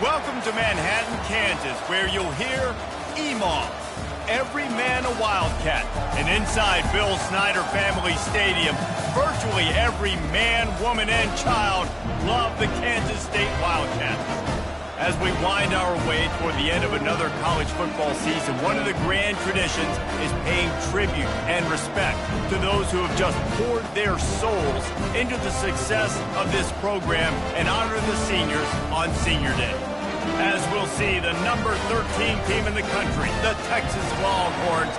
Welcome to Manhattan, Kansas, where you'll hear EMAW, every man a Wildcat. And inside Bill Snyder Family Stadium, virtually every man, woman, and child love the Kansas State Wildcats. As we wind our way toward the end of another college football season, one of the grand traditions is paying tribute and respect to those who have just poured their souls into the success of this program and honor the seniors on Senior Day. As we'll see, the number 13 team in the country, the Texas Longhorns,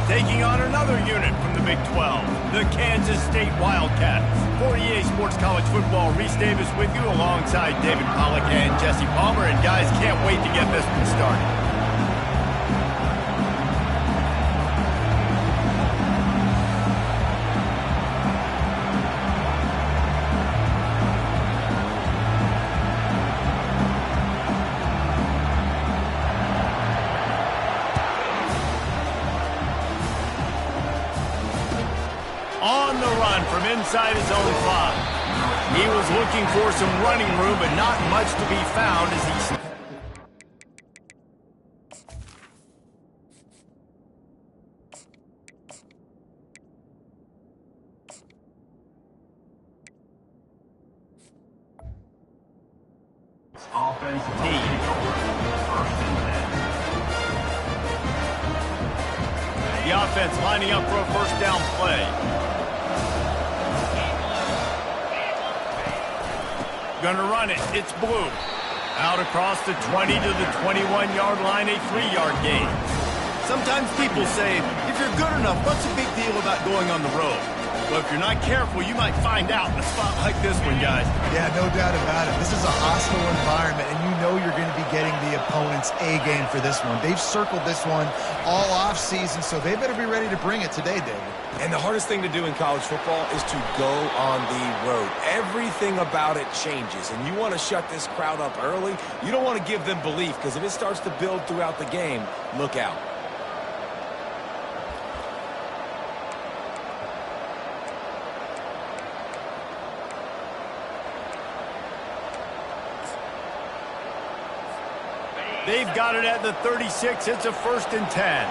taking on another unit from the Big 12, the Kansas State Wildcats. For EA Sports College Football, Reese Davis with you alongside David Pollack and Jesse Palmer. And guys, can't wait to get this one started. On the run from inside his own 5. He was looking for some running room, but not much to be found as he... Offensive team. The offense lining up for a first down play. Gonna run it. It's Blue. Out across the 20 to the 21-yard line, a 3-yard gain. Sometimes people say, if you're good enough, what's the big deal about going on the road? Well, if you're not careful, you might find out in a spot like this one, guys. Yeah, no doubt about it. This is a hostile environment, and you know you're going to be getting the opponent's A-game for this one. They've circled this one all off-season, so they better be ready to bring it today, David. And the hardest thing to do in college football is to go on the road. Everything about it changes, and you want to shut this crowd up early. You don't want to give them belief, because if it starts to build throughout the game, look out. They've got it at the 36. It's a 1st and 10.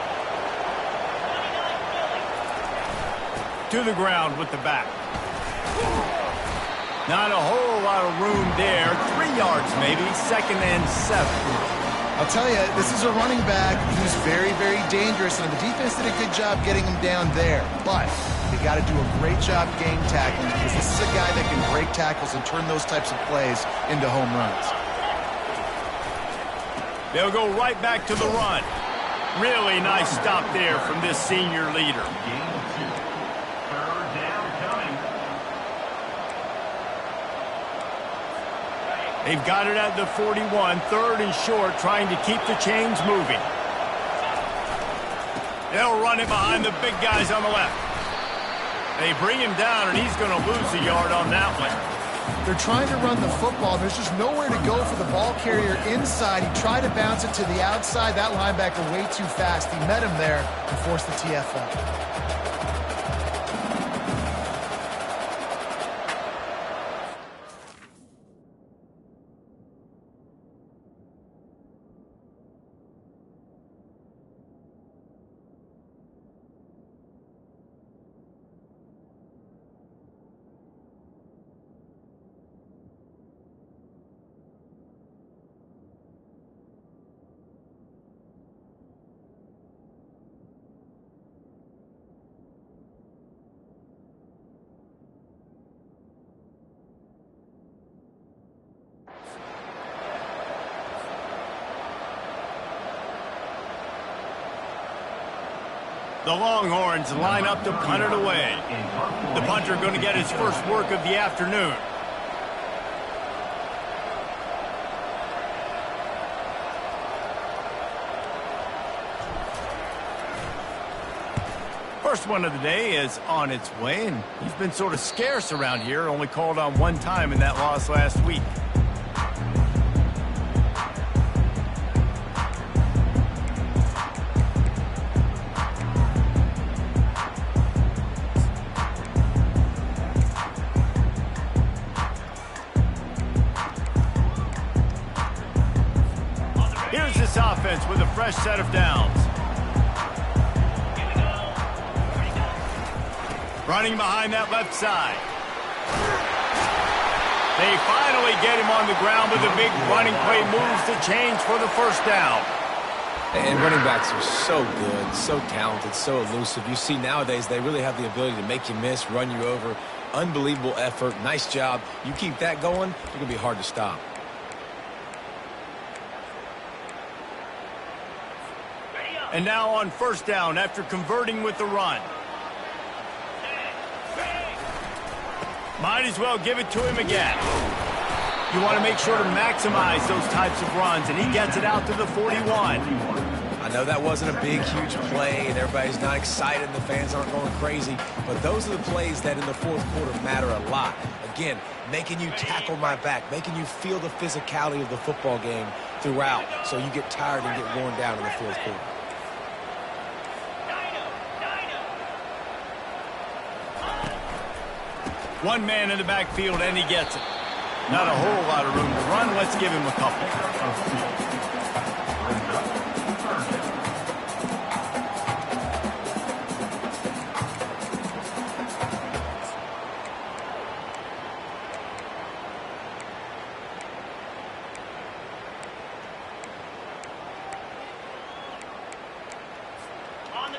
To the ground with the back. Not a whole lot of room there. 3 yards maybe. 2nd and 7. I'll tell you, this is a running back who's very, very dangerous, and the defense did a good job getting him down there. But they got to do a great job game tackling, because this is a guy that can break tackles and turn those types of plays into home runs. They'll go right back to the run. Really nice stop there from this senior leader. They've got it at the 41, 3rd and short, trying to keep the chains moving. They'll run it behind the big guys on the left. They bring him down, and he's going to lose a yard on that one. They're trying to run the football. There's just nowhere to go for the ball carrier inside. He tried to bounce it to the outside. That linebacker way too fast. He met him there and forced the TFL. The Longhorns line up to punt it away. The punter going to get his first work of the afternoon. First one of the day is on its way, and he's been sort of scarce around here, only called on one time in that loss last week. offense with a fresh set of downs. Running behind that left side. They finally get him on the ground with a big running play moves to change for the first down. And running backs are so good, so talented, so elusive. You see nowadays they really have the ability to make you miss, run you over. Unbelievable effort. Nice job. You keep that going, it's going to be hard to stop. And now on first down after converting with the run. Might as well give it to him again. You want to make sure to maximize those types of runs, and he gets it out to the 41. I know that wasn't a big, huge play, and everybody's not excited, and the fans aren't going crazy, but those are the plays that in the fourth quarter matter a lot. Again, making you tackle my back, making you feel the physicality of the football game throughout, so you get tired and get worn down in the fourth quarter. One man in the backfield, and he gets it. Not a whole lot of room to run. Let's give him a couple.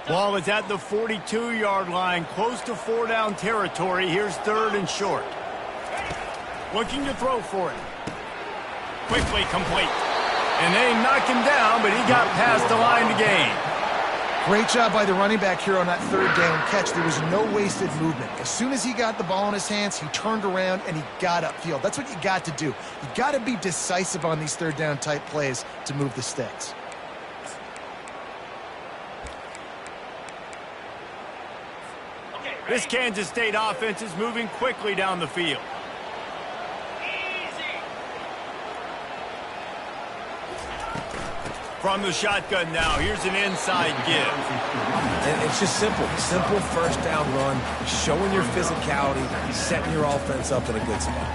Ball is at the 42-yard line, close to 4-down territory. Here's third and short. Looking to throw for it. Quickly complete. And they knock him down, but he got past the line to gain. Great job by the running back here on that third down catch. There was no wasted movement. As soon as he got the ball in his hands, he turned around and he got upfield. That's what you got to do. You got to be decisive on these third down type plays to move the sticks. This Kansas State offense is moving quickly down the field. From the shotgun now, here's an inside give. And it's just simple. Simple first down run, showing your physicality, setting your offense up in a good spot.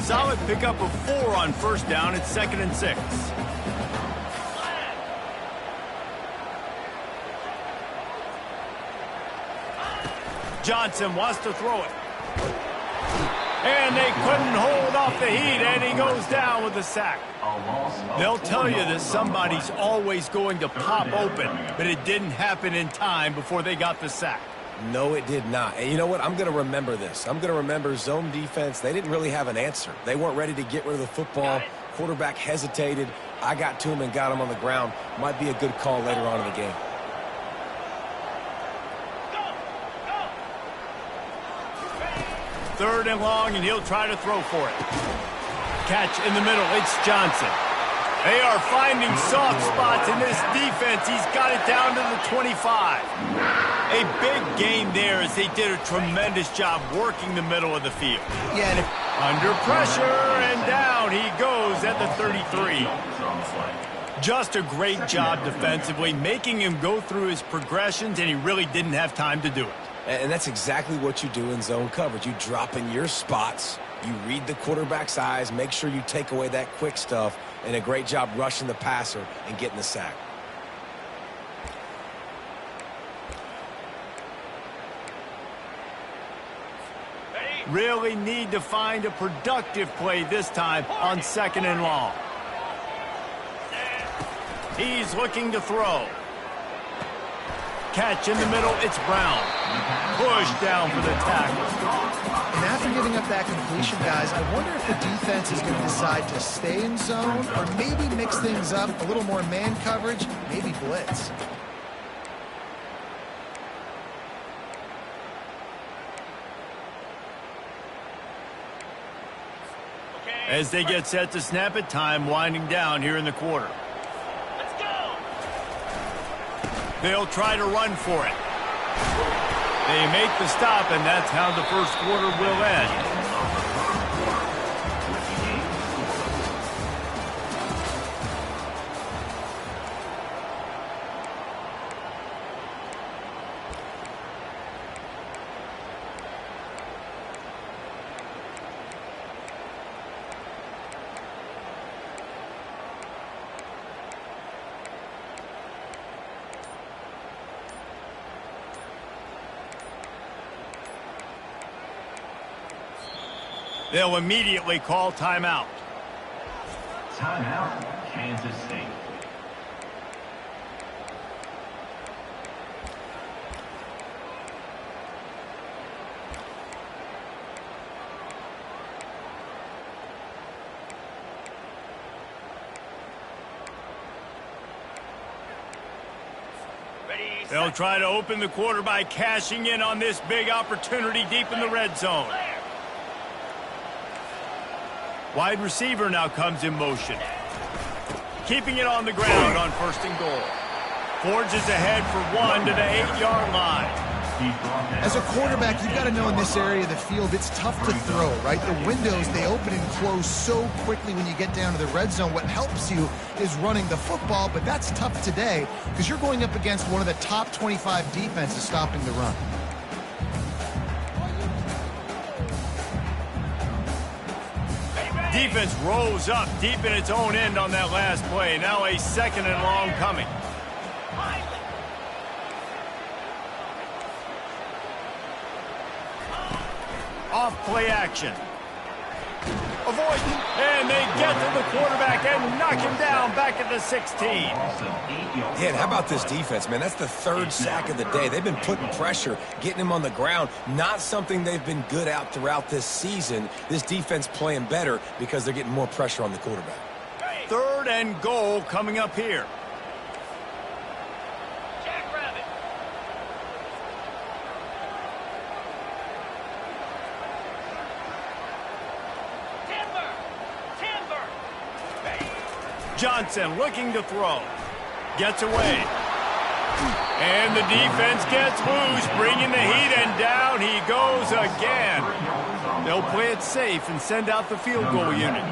Solid pickup of 4 on first down. It's 2nd and 6. Johnson wants to throw it. And they couldn't hold off the heat, and he goes down with the sack. They'll tell you that somebody's always going to pop open, but it didn't happen in time before they got the sack. No, it did not. And you know what? I'm going to remember this. I'm going to remember zone defense. They didn't really have an answer. They weren't ready to get rid of the football. Quarterback hesitated. I got to him and got him on the ground. Might be a good call later on in the game. Third and long, and he'll try to throw for it. Catch in the middle. It's Johnson. They are finding soft spots in this defense. He's got it down to the 25. A big gain there as they did a tremendous job working the middle of the field. Yeah, and under pressure, and down he goes at the 33. Just a great job defensively, making him go through his progressions, and he really didn't have time to do it. And that's exactly what you do in zone coverage. You drop in your spots, you read the quarterback's eyes, make sure you take away that quick stuff, and a great job rushing the passer and getting the sack. Really need to find a productive play this time on 2nd and long. He's looking to throw. Catch in the middle, it's Brown. Push down for the tackle. And after giving up that completion, guys, I wonder if the defense is going to decide to stay in zone or maybe mix things up, a little more man coverage, maybe blitz. As they get set to snap it, time winding down here in the quarter. They'll try to run for it. They make the stop, and that's how the first quarter will end. They'll immediately call timeout. Timeout, Kansas State. They'll try to open the quarter by cashing in on this big opportunity deep in the red zone. Wide receiver now comes in motion. Keeping it on the ground on 1st and goal. Forges ahead for 1 to the 8-yard line. As a quarterback, you've got to know in this area of the field, it's tough to throw, right? The windows, they open and close so quickly when you get down to the red zone. What helps you is running the football, but that's tough today because you're going up against one of the top 25 defenses stopping the run. Defense rolls up deep in its own end on that last play. Now a 2nd and long coming. Off play action. Avoid, and they get to the quarterback and knock him down back at the 16. Yeah, and how about this defense, man? That's the 3rd sack of the day. They've been putting pressure, getting him on the ground. Not something they've been good at throughout this season. This defense playing better because they're getting more pressure on the quarterback. 3rd and goal coming up here. Johnson looking to throw. Gets away. And the defense gets loose, bringing the heat, and down he goes again. They'll play it safe and send out the field goal unit.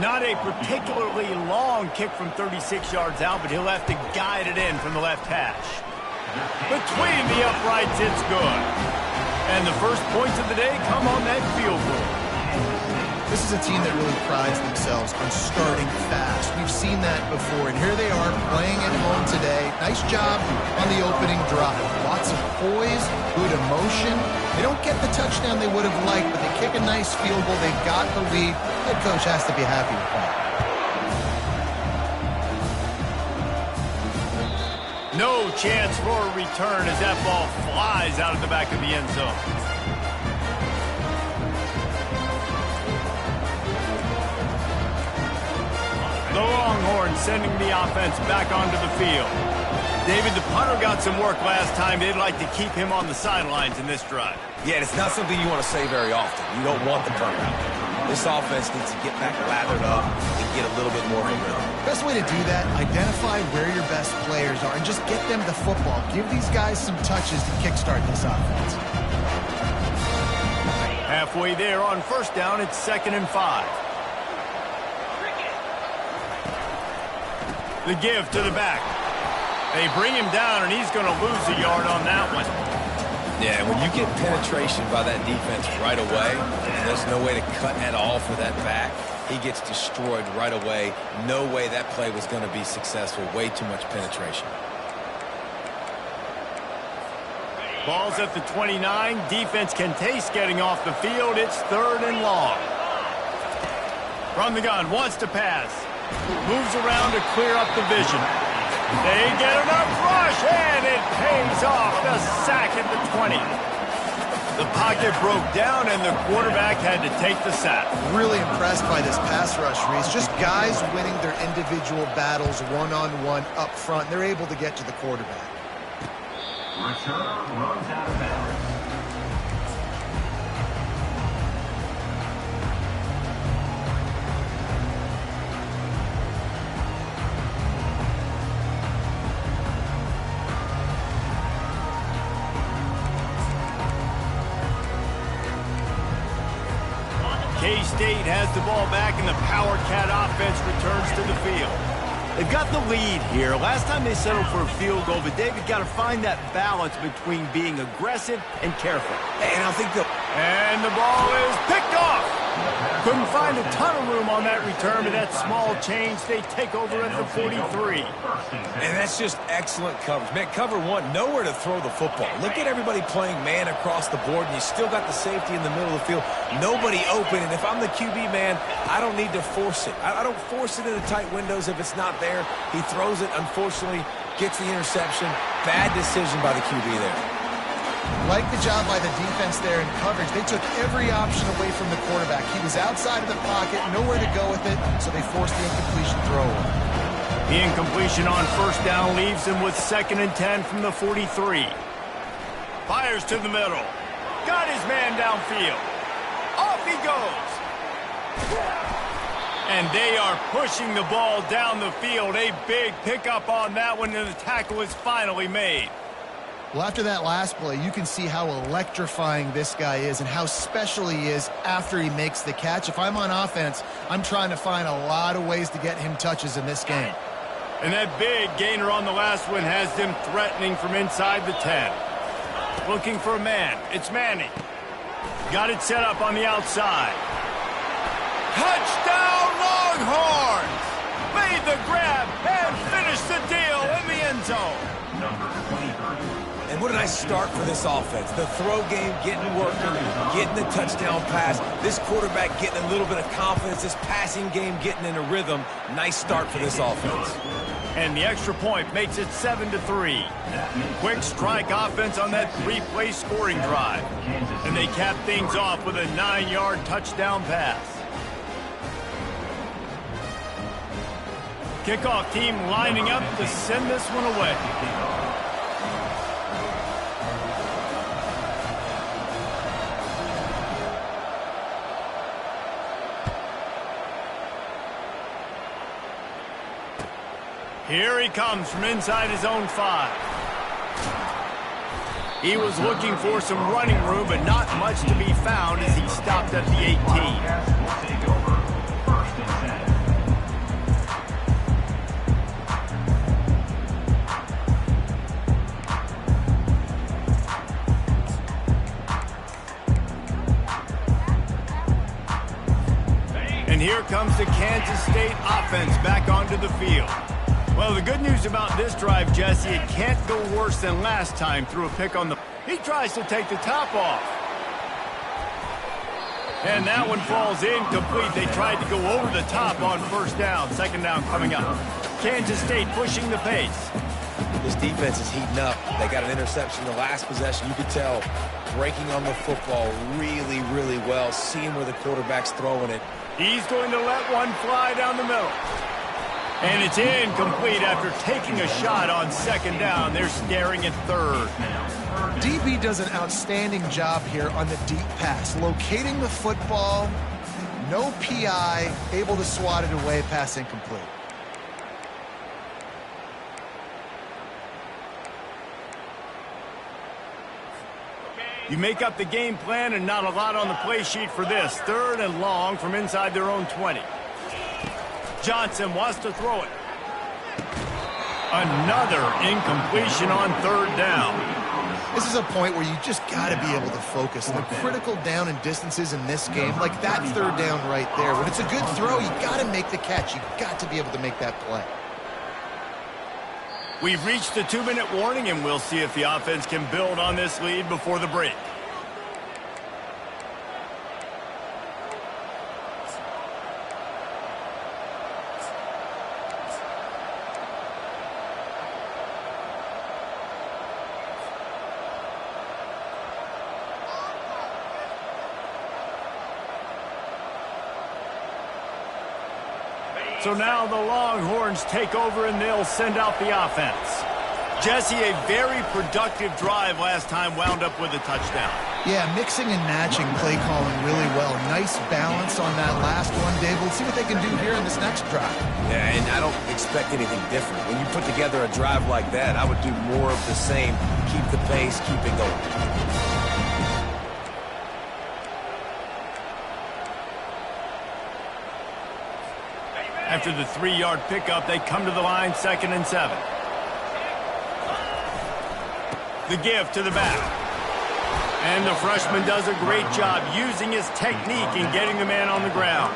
Not a particularly long kick from 36 yards out, but he'll have to guide it in from the left hash. Between the uprights, it's good. And the first points of the day come on that field goal. This is a team that really prides themselves on starting fast. We've seen that before, and here they are playing at home today. Nice job on the opening drive. Lots of poise, good emotion. They don't get the touchdown they would have liked, but they kick a nice field goal. They've got the lead. Head coach has to be happy with that. No chance for a return as that ball flies out of the back of the end zone. The Longhorns sending the offense back onto the field. David, the punter got some work last time. They'd like to keep him on the sidelines in this drive. Yeah, it's not something you want to say very often. You don't want the punter out there. This offense needs to get back lathered up and get a little bit more momentum. Best way to do that, identify where your best players are and just get them the football. Give these guys some touches to kickstart this offense. Halfway there on 1st down, it's 2nd and 5. The give to the back. They bring him down, and he's going to lose a yard on that one. Yeah, when you get penetration by that defense right away, there's no way to cut at all for that back. He gets destroyed right away. No way that play was going to be successful. Way too much penetration. Ball's at the 29. Defense can taste getting off the field. It's 3rd and long. From the gun, wants to pass. Moves around to clear up the vision. They get enough rush, and it pays off. The sack at the 20. The pocket broke down, and the quarterback had to take the sack. Really impressed by this pass rush, Reese. Just guys winning their individual battles one-on-one up front. They're able to get to the quarterback. Return runs out of bounds. K-State has the ball back, and the Power Cat offense returns to the field. They've got the lead here. Last time they settled for a field goal, but David got to find that balance between being aggressive and careful. And I think And the ball is picked off. Couldn't find a ton of room on that return, but that small change, they take over at the 43. And that's just excellent coverage. Man, cover one, nowhere to throw the football. Look at everybody playing man across the board, and you still got the safety in the middle of the field. Nobody open, and if I'm the QB, man, I don't need to force it. I don't force it into tight windows if it's not there. He throws it, unfortunately, gets the interception. Bad decision by the QB there. Like the job by the defense there in coverage. They took every option away from the quarterback. He was outside of the pocket, nowhere to go with it, so they forced the incompletion throw. The incompletion on first down leaves him with 2nd and 10 from the 43. Fires to the middle. Got his man downfield. Off he goes. And they are pushing the ball down the field. A big pickup on that one, and the tackle is finally made. Well, after that last play, you can see how electrifying this guy is and how special he is after he makes the catch. If I'm on offense, I'm trying to find a lot of ways to get him touches in this game. And that big gainer on the last one has them threatening from inside the 10. Looking for a man. It's Manning. Got it set up on the outside. Touchdown, Longhorns! Made the grab and finished the deal in the end zone. And what a nice start for this offense. The throw game getting working, getting the touchdown pass. This quarterback getting a little bit of confidence. This passing game getting in a rhythm. Nice start for this offense. And the extra point makes it 7-3. Quick strike offense on that 3-play scoring drive. And they cap things off with a 9-yard touchdown pass. Kickoff team lining up to send this one away. Here he comes from inside his own 5. He was looking for some running room, but not much to be found as he stopped at the 18. And here comes the Kansas State offense back onto the field. Well, the good news about this drive, Jesse, it can't go worse than last time through a pick on the... He tries to take the top off. And that one falls incomplete. They tried to go over the top on first down. 2nd down coming up. Kansas State pushing the pace. This defense is heating up. They got an interception the last possession. You could tell breaking on the football really, really well, seeing where the quarterback's throwing it. He's going to let one fly down the middle. And it's incomplete after taking a shot on 2nd down. They're staring at 3rd. DB does an outstanding job here on the deep pass. Locating the football, no PI, able to swat it away, pass incomplete. You make up the game plan and not a lot on the play sheet for this. 3rd and long from inside their own 20. Johnson wants to throw it. Another incompletion on 3rd down. This is a point where you just got to be able to focus. And the critical down and distances in this game, like that 3rd down right there, when it's a good throw, you got to make the catch. You got to be able to make that play. We've reached the 2-minute warning, and we'll see if the offense can build on this lead before the break. So now the Longhorns take over and they'll send out the offense. Jesse, a very productive drive last time wound up with a touchdown. Yeah, mixing and matching play calling really well. Nice balance on that last one, Dave. We'll see what they can do here in this next drive. Yeah, and I don't expect anything different. When you put together a drive like that, I would do more of the same. Keep the pace, keep it going. After the 3-yard pickup, they come to the line, 2nd and 7. The give to the back. And the freshman does a great job using his technique and getting the man on the ground.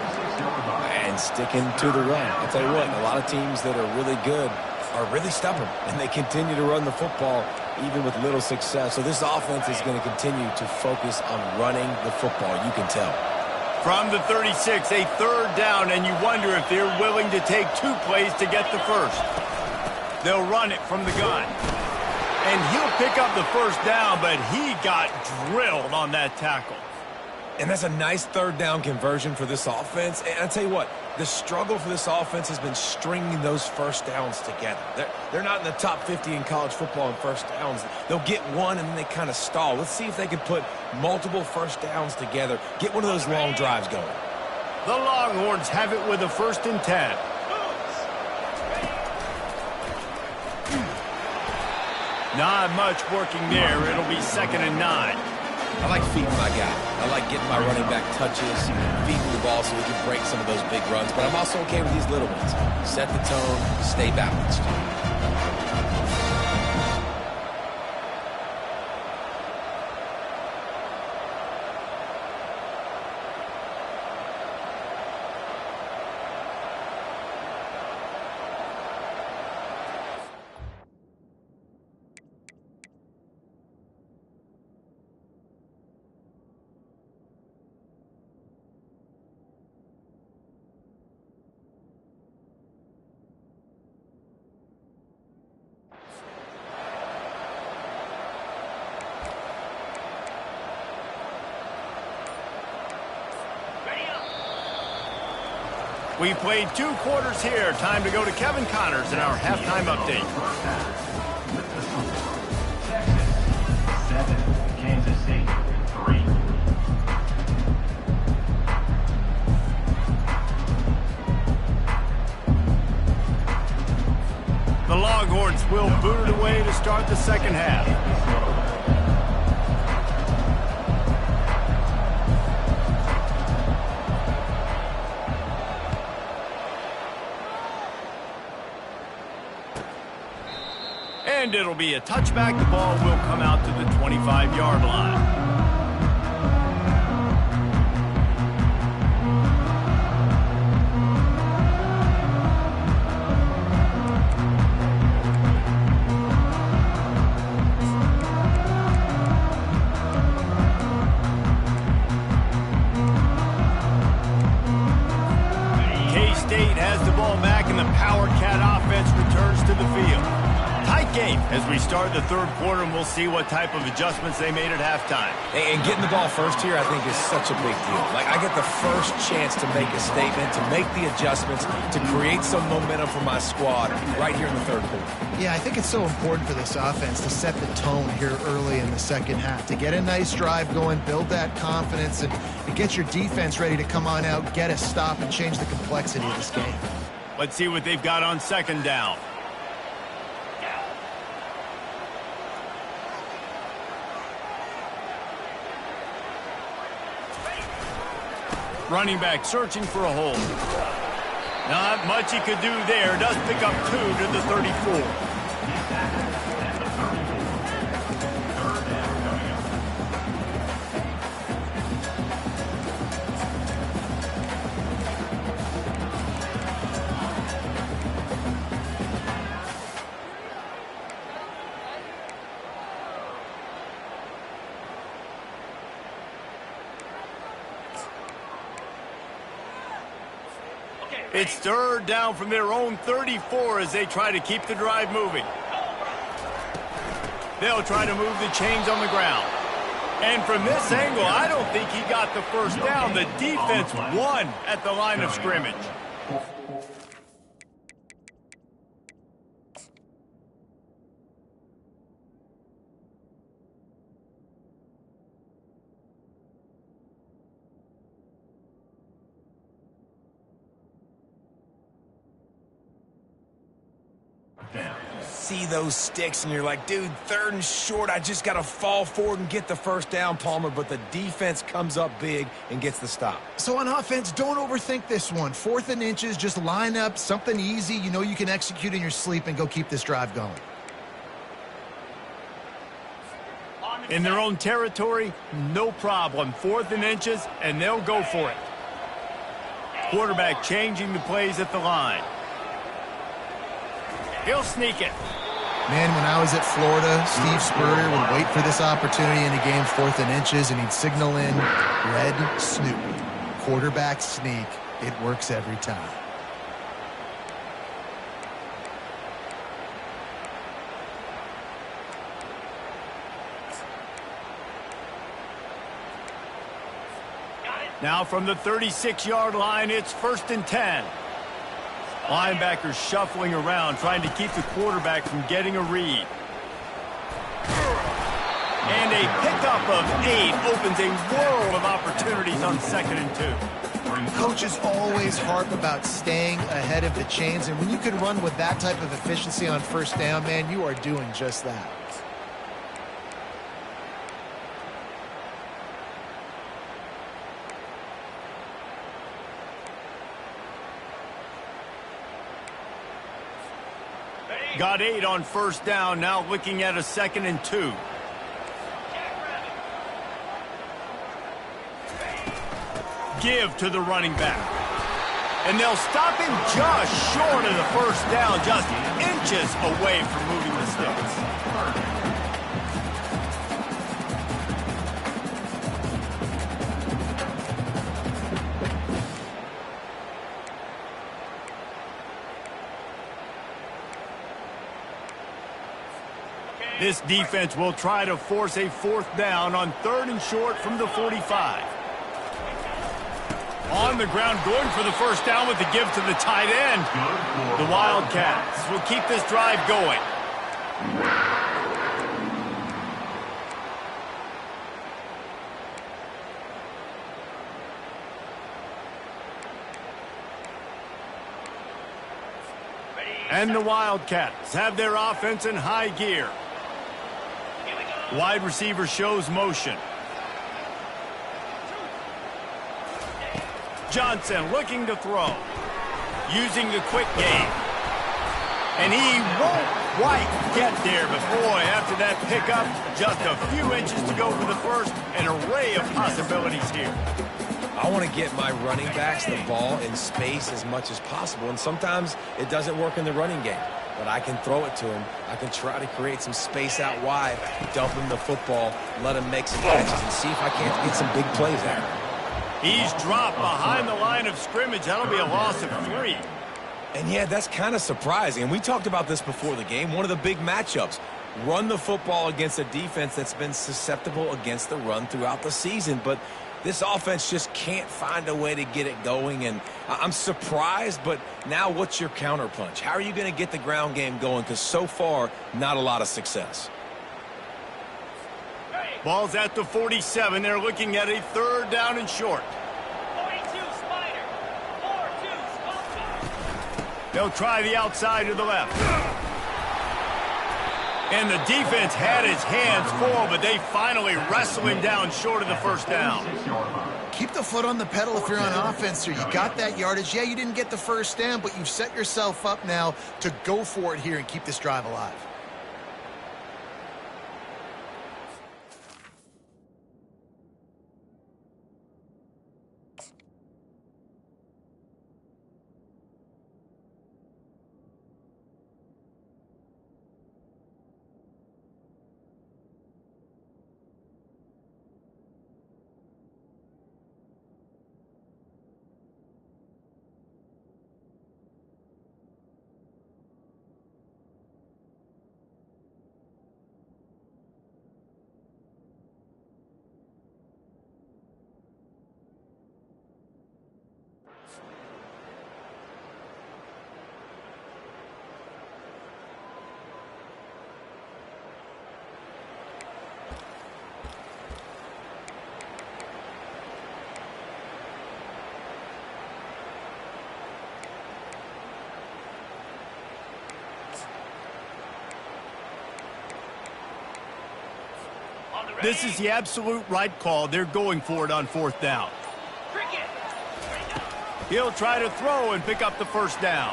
And sticking to the run. I'll tell you what, a lot of teams that are really good are really stubborn, and they continue to run the football even with little success. So this offense is going to continue to focus on running the football, you can tell. From the 36, a third down, and you wonder if they're willing to take 2 plays to get the first. They'll run it from the gun. And he'll pick up the first down, but he got drilled on that tackle. And that's a nice third down conversion for this offense. And I'll tell you what, the struggle for this offense has been stringing those first downs together. They're not in the top 50 in college football in first downs. They'll get one and then they kind of stall. Let's see if they can put multiple first downs together, get one of those long drives going. The Longhorns have it with a 1st and 10. Not much working there. It'll be 2nd and 9. I like feeding my guy. I like getting my running back touches, feeding the ball so we can break some of those big runs. But I'm also okay with these little ones. Set the tone, stay balanced. We played 2 quarters here. Time to go to Kevin Connors in our halftime update. Texas 7, Kansas State 3. The Longhorns will boot it away to start the second half. And it'll be a touchback. The ball will come out to the 25-yard line. K-State has the ball back, and the Power Cat offense returns to the field. Tight game as we start the third quarter, and we'll see what type of adjustments they made at halftime. And getting the ball first here, I think, is such a big deal. Like, I get the first chance to make a statement, to make the adjustments, to create some momentum for my squad right here in the third quarter. Yeah, I think it's so important for this offense to set the tone here early in the second half, to get a nice drive going, build that confidence, and get your defense ready to come on out, get a stop, and change the complexity of this game. Let's see what they've got on 2nd down. Running back searching for a hole. Not much he could do there. Does pick up 2 to the 34. It's 3rd down from their own 34 as they try to keep the drive moving. They'll try to move the chains on the ground. And from this angle, I don't think he got the first down. The defense won at the line of scrimmage. See those sticks and you're like, dude, 3rd and short, I just got to fall forward and get the first down, Palmer, but the defense comes up big and gets the stop. So on offense, don't overthink this one. 4th and inches, just line up something easy you know you can execute in your sleep and go keep this drive going. In their own territory, no problem. 4th and inches, and they'll go for it. Quarterback changing the plays at the line. He'll sneak it. Man, when I was at Florida, Steve Spurrier would wait for this opportunity in a game, 4th and inches, and he'd signal in red snoop. Quarterback sneak. It works every time. Now from the 36-yard line, it's 1st and 10. Linebackers shuffling around, trying to keep the quarterback from getting a read. And a pickup of 8 opens a world of opportunities on 2nd and 2. Coaches always harp about staying ahead of the chains, and when you can run with that type of efficiency on 1st down, man, you are doing just that. Got 8 on 1st down, now looking at a 2nd and 2. Give to the running back. And they'll stop him just short of the 1st down, just inches away from moving the sticks. This defense will try to force a 4th down on 3rd and short from the 45. On the ground, going for the 1st down with the give to the tight end. The Wildcats will keep this drive going. And the Wildcats have their offense in high gear. Wide receiver shows motion. Johnson looking to throw. Using the quick game. And he won't quite get there, but boy, after that pickup, just a few inches to go for the first. An array of possibilities here. I want to get my running backs the ball in space as much as possible, and sometimes it doesn't work in the running game. But I can throw it to him. I can try to create some space out wide, dump him the football, let him make some catches, and see if I can't get some big plays out of him. He's dropped behind the line of scrimmage. That'll be a loss of 3. And yeah, that's kind of surprising. And we talked about this before the game. One of the big matchups. Run the football against a defense that's been susceptible against the run throughout the season. But this offense just can't find a way to get it going, and I'm surprised, but now what's your counterpunch? How are you going to get the ground game going? Because so far, not a lot of success. Ball's at the 47. They're looking at a 3rd down and short. 42 Spider. 4-2 Spider. They'll try the outside to the left. And the defense had his hands full, but they finally wrestle him down short of the 1st down. Keep the foot on the pedal if you're on offense here. You got that yardage. Yeah, you didn't get the 1st down, but you've set yourself up now to go for it here and keep this drive alive. This is the absolute right call. They're going for it on 4th down. He'll try to throw and pick up the 1st down.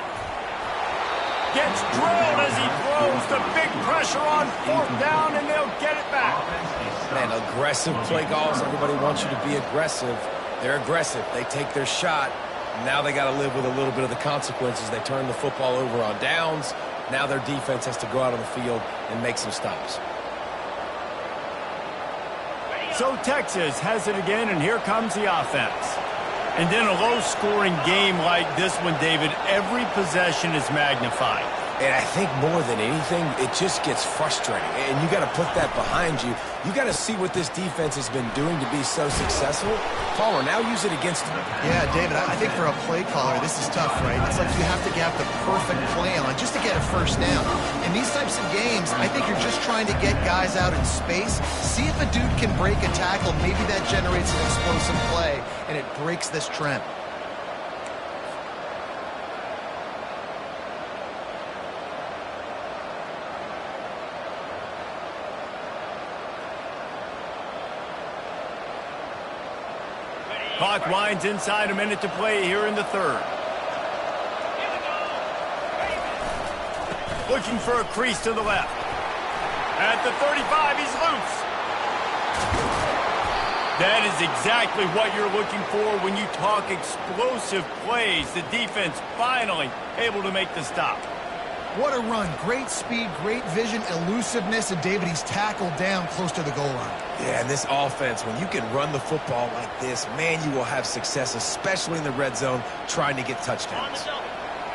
Gets drilled as he throws. The big pressure on fourth down, and they'll get it back. Man, aggressive play calls. Everybody wants you to be aggressive. They're aggressive. They take their shot. Now they got to live with a little bit of the consequences. They turn the football over on downs. Now their defense has to go out on the field and make some stops. So Texas has it again, and here comes the offense. And in a low-scoring game like this one, David, every possession is magnified. And I think more than anything, it just gets frustrating. And you got to put that behind you. You got to see what this defense has been doing to be so successful. Palmer, now use it against them. Yeah, David, I think for a play caller, this is tough, right? It's like you have to get the perfect play on just to get a first down. In these types of games, I think you're just trying to get guys out in space, see if a dude can break a tackle. Maybe that generates an explosive play, and it breaks this trend. Clock winds inside a minute to play here in the third. Looking for a crease to the left. At the 35, he's loose. That is exactly what you're looking for when you talk explosive plays. The defense finally able to make the stop. What a run. Great speed, great vision, elusiveness, and David, he's tackled down close to the goal line. Yeah, and this offense, when you can run the football like this, man, you will have success, especially in the red zone, trying to get touchdowns.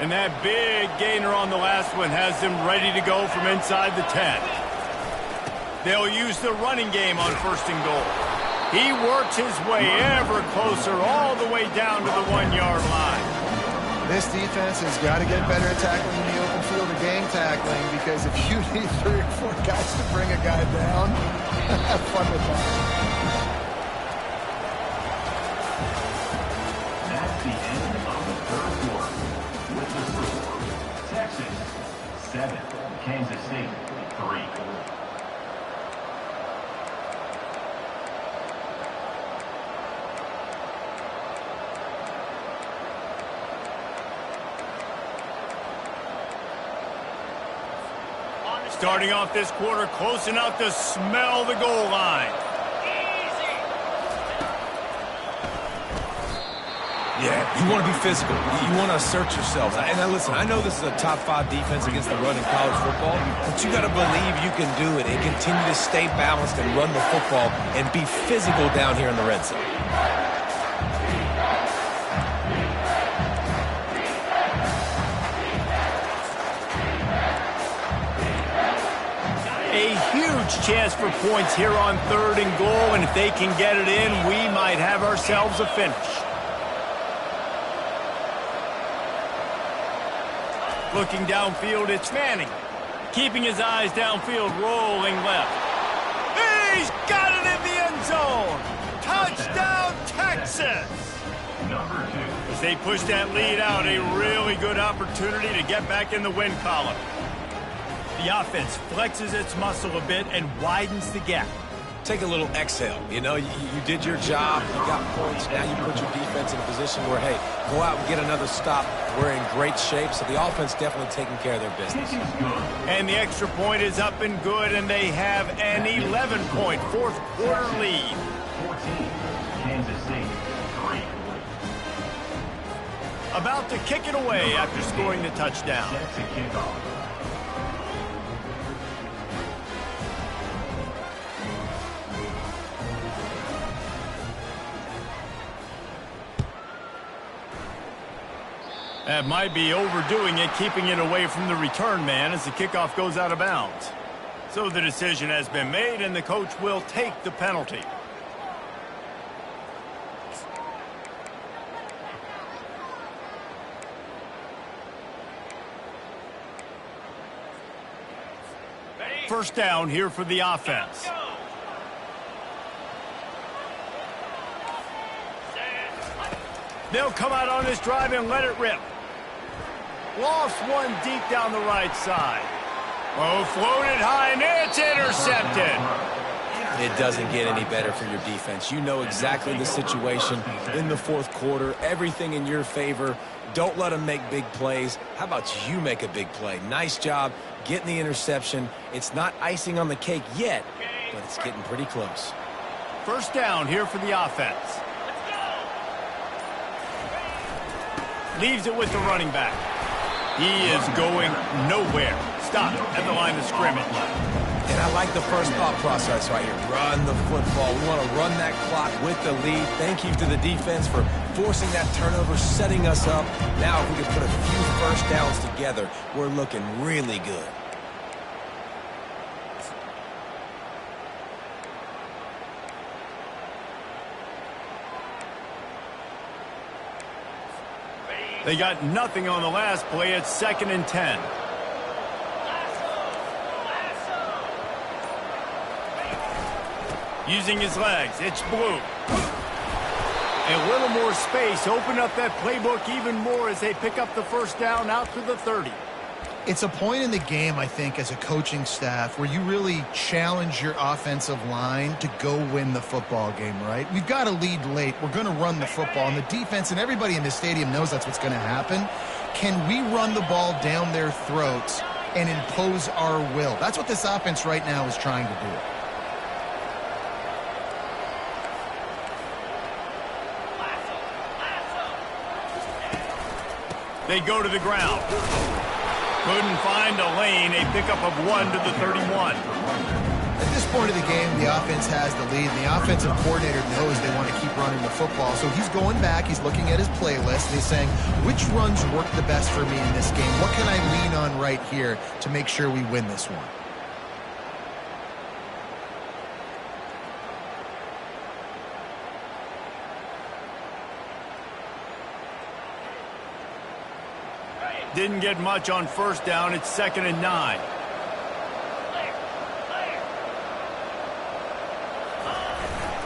And that big gainer on the last one has them ready to go from inside the 10. They'll use the running game on first and goal. He works his way ever closer all the way down to the 1-yard line. This defense has got to get better at tackling in the open field or gang tackling, because if you need 3 or 4 guys to bring a guy down, have fun with that. That's the end of the third quarter. With the score, Texas 7, Kansas State 3. Starting off this quarter close enough to smell the goal line. Yeah, you want to be physical. You want to assert yourselves. And listen, I know this is a top 5 defense against the run in college football, but you got to believe you can do it and continue to stay balanced and run the football and be physical down here in the red zone. A huge chance for points here on 3rd and goal, and if they can get it in, we might have ourselves a finish. Looking downfield, it's Manning. Keeping his eyes downfield, rolling left. He's got it in the end zone! Touchdown, Texas! Number 2. As they push that lead out, a really good opportunity to get back in the win column. The offense flexes its muscle a bit and widens the gap. Take a little exhale. You know, you did your job. You got points. Now you put your defense in a position where, hey, go out and get another stop. We're in great shape, so the offense definitely taking care of their business. And the extra point is up and good, and they have an 11-point fourth quarter lead. 14, Kansas State 3. About to kick it away after scoring the touchdown. Sets a kickoff. That might be overdoing it, keeping it away from the return man as the kickoff goes out of bounds. So the decision has been made, and the coach will take the penalty. First down here for the offense. They'll come out on this drive and let it rip. Lost one deep down the right side. Oh, floated high, and it's intercepted. It doesn't get any better for your defense. You know exactly the situation in the fourth quarter, everything in your favor. Don't let them make big plays. How about you make a big play? Nice job getting the interception. It's not icing on the cake yet, but it's getting pretty close. First down here for the offense. Leaves it with the running back. He is going nowhere. Stop at the line of scrimmage. And I like the first thought process right here. Run the football. We want to run that clock with the lead. Thank you to the defense for forcing that turnover, setting us up. Now if we can put a few first downs together, we're looking really good. They got nothing on the last play. It's 2nd and 10. Using his legs, it's Blue. A little more space, open up that playbook even more as they pick up the first down out to the 30. It's a point in the game, I think, as a coaching staff where you really challenge your offensive line to go win the football game, right? We've got to lead late. We're going to run the football, and the defense and everybody in the stadium knows that's what's going to happen. Can we run the ball down their throats and impose our will? That's what this offense right now is trying to do. They go to the ground. Couldn't find a lane. A pickup of 1 to the 31. At this point of the game, the offense has the lead, and the offensive coordinator knows they want to keep running the football. So he's going back, he's looking at his playlist, and he's saying, which runs work the best for me in this game? What can I lean on right here to make sure we win this one? Didn't get much on first down. It's 2nd and 9.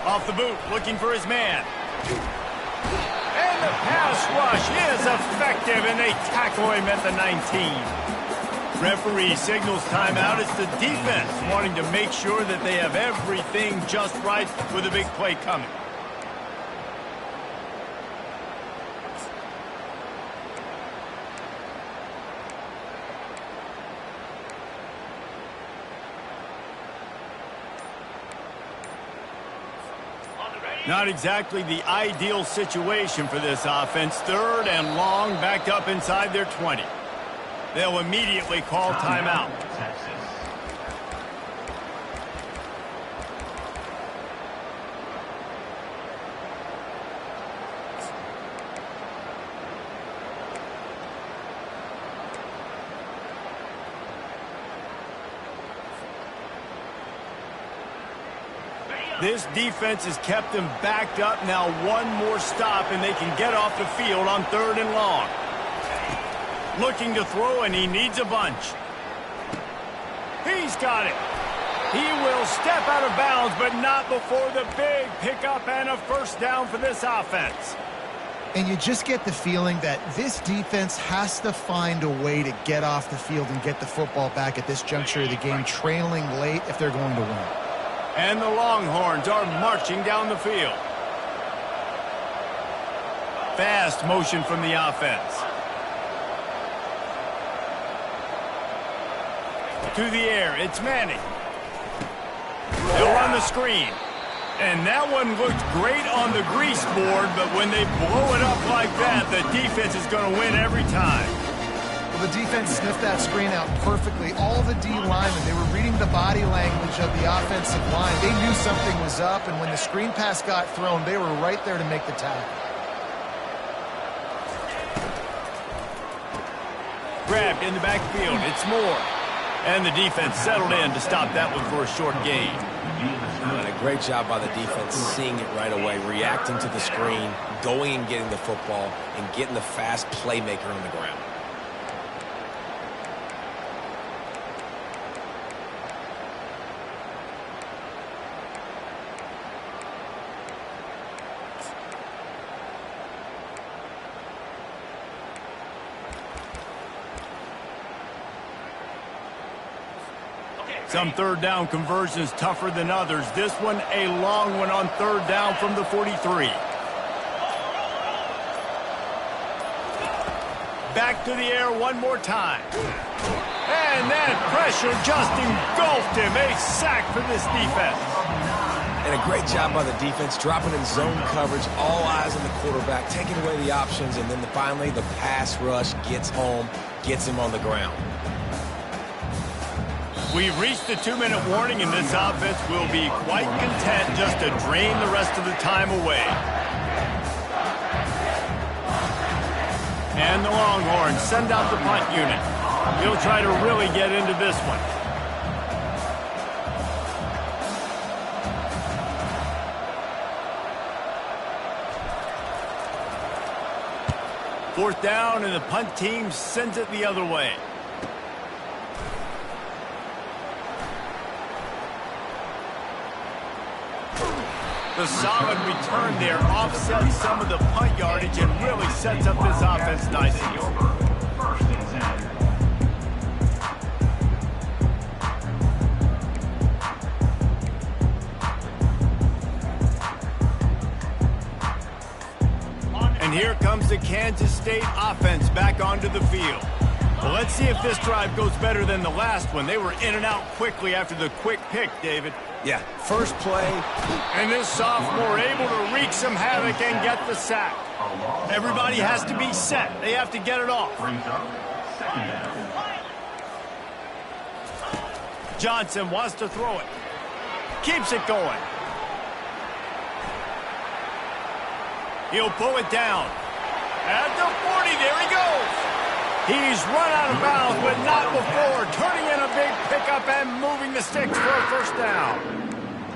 Off the boot, looking for his man. And the pass rush is effective, and they tackle him at the 19. Referee signals timeout. It's the defense wanting to make sure that they have everything just right with a big play coming. Not exactly the ideal situation for this offense. 3rd and long, backed up inside their 20. They'll immediately call timeout. This defense has kept them backed up. Now one more stop, and they can get off the field on 3rd and long. Looking to throw, and he needs a bunch. He's got it. He will step out of bounds, but not before the big pickup and a first down for this offense. And you just get the feeling that this defense has to find a way to get off the field and get the football back at this juncture of the game, trailing late if they're going to win. And the Longhorns are marching down the field. Fast motion from the offense. To the air, it's Manning. They'll run the screen. And that one looked great on the grease board, but when they blow it up like that, the defense is going to win every time. Well, the defense sniffed that screen out perfectly. All the D linemen, they were reading the body language of the offensive line. They knew something was up, and when the screen pass got thrown, they were right there to make the tackle. Grabbed in the backfield. It's Moore. And the defense settled in to stop that one for a short gain. And a great job by the defense seeing it right away, reacting to the screen, going and getting the football, and getting the fast playmaker on the ground. Some third down conversions tougher than others. This one a long one on third down from the 43. Back to the air one more time. And that pressure just engulfed him. A sack for this defense. And a great job by the defense, dropping in zone coverage, all eyes on the quarterback, taking away the options, and then finally the pass rush gets home, gets him on the ground. We've reached the 2-minute warning, and this offense will be quite content just to drain the rest of the time away. And the Longhorns send out the punt unit. He'll try to really get into this one. Fourth down, and the punt team sends it the other way. The solid return there offsets some of the punt yardage and really sets up this offense nicely. First and 10. And here comes the Kansas State offense back onto the field. Well, let's see if this drive goes better than the last one. They were in and out quickly after the quick pick, David. Yeah, first play. And this sophomore able to wreak some havoc and get the sack. Everybody has to be set. They have to get it off. Brings up second down. Johnson wants to throw it. Keeps it going. He'll pull it down. At the 40, there he goes. He's run out of bounds, but not before. Turning in a big pickup and moving the sticks for a first down.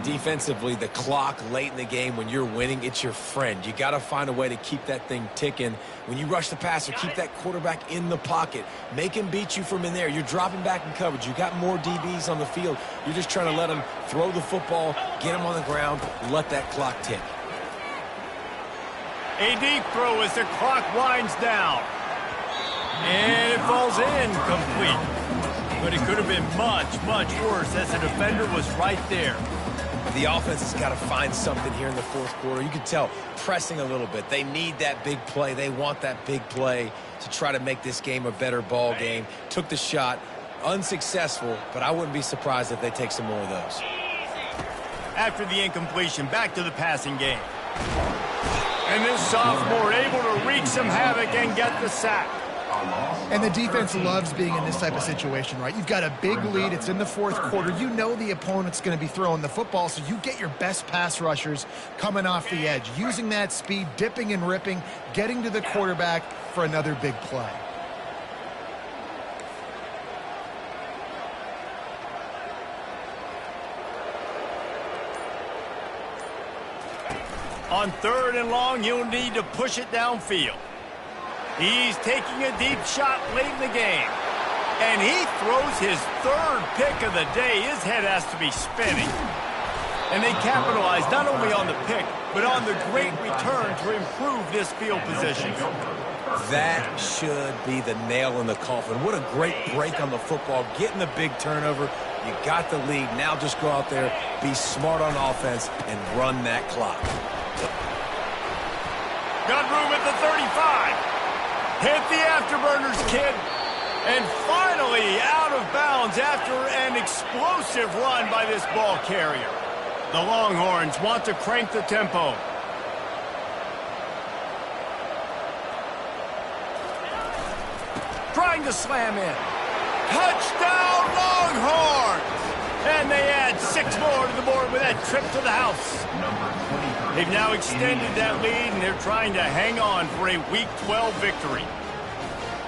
Defensively, the clock late in the game, when you're winning, it's your friend. You got to find a way to keep that thing ticking. When you rush the passer, keep that quarterback in the pocket. Make him beat you from in there. You're dropping back in coverage. You got more DBs on the field. You're just trying to let him throw the football, get him on the ground, let that clock tick. A deep throw as the clock winds down. And it falls in complete. But it could have been much, much worse as the defender was right there. The offense has got to find something here in the fourth quarter. You can tell pressing a little bit. They need that big play. They want that big play to try to make this game a better ball game. Took the shot. Unsuccessful, but I wouldn't be surprised if they take some more of those. After the incompletion, back to the passing game. And this sophomore able to wreak some havoc and get the sack. And the defense loves being in this type of situation, right? You've got a big lead. It's in the fourth quarter. You know the opponent's going to be throwing the football, so you get your best pass rushers coming off the edge, using that speed, dipping and ripping, getting to the quarterback for another big play. On third and long, you'll need to push it downfield. He's taking a deep shot late in the game. And he throws his third pick of the day. His head has to be spinning. And they capitalize not only on the pick, but on the great return to improve this field position. That should be the nail in the coffin. What a great break on the football. Getting the big turnover. You got the lead. Now just go out there, be smart on offense, and run that clock. Got room at the 35. Hit the afterburners, kid. And finally out of bounds after an explosive run by this ball carrier. The Longhorns want to crank the tempo. Trying to slam in. Touchdown, Longhorns! And they add 6 more to the board with that trip to the house. They've now extended that lead, and they're trying to hang on for a Week 12 victory.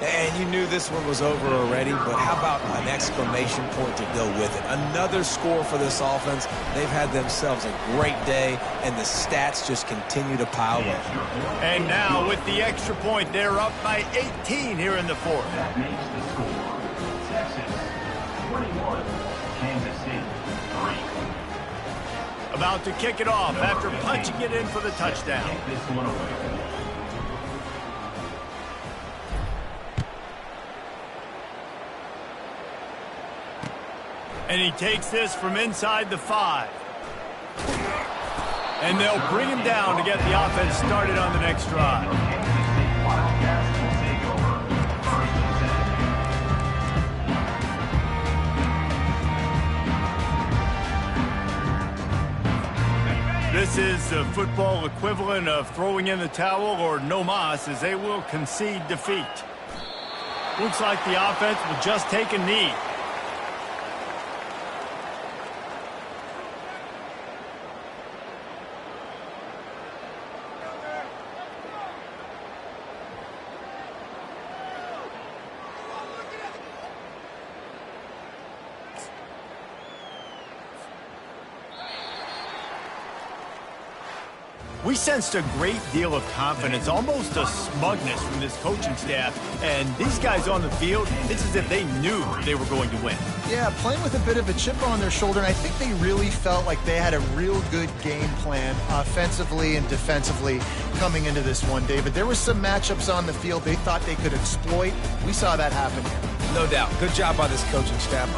And you knew this one was over already, but how about an exclamation point to go with it? Another score for this offense. They've had themselves a great day, and the stats just continue to pile up. And now with the extra point, they're up by 18 here in the fourth. That makes the score Texas 21, Kansas State 3. About to kick it off after punching it in for the touchdown. Take this one away. And he takes this from inside the 5. And they'll bring him down to get the offense started on the next drive. Kansas State Wildcats will take over. First and 10. This is the football equivalent of throwing in the towel or no mas, as they will concede defeat. Looks like the offense will just take a knee. We sensed a great deal of confidence, almost a smugness from this coaching staff. And these guys on the field, it's as if they knew they were going to win. Yeah, playing with a bit of a chip on their shoulder, and I think they really felt like they had a real good game plan offensively and defensively coming into this one, David. There were some matchups on the field they thought they could exploit. We saw that happen here. No doubt. Good job by this coaching staff.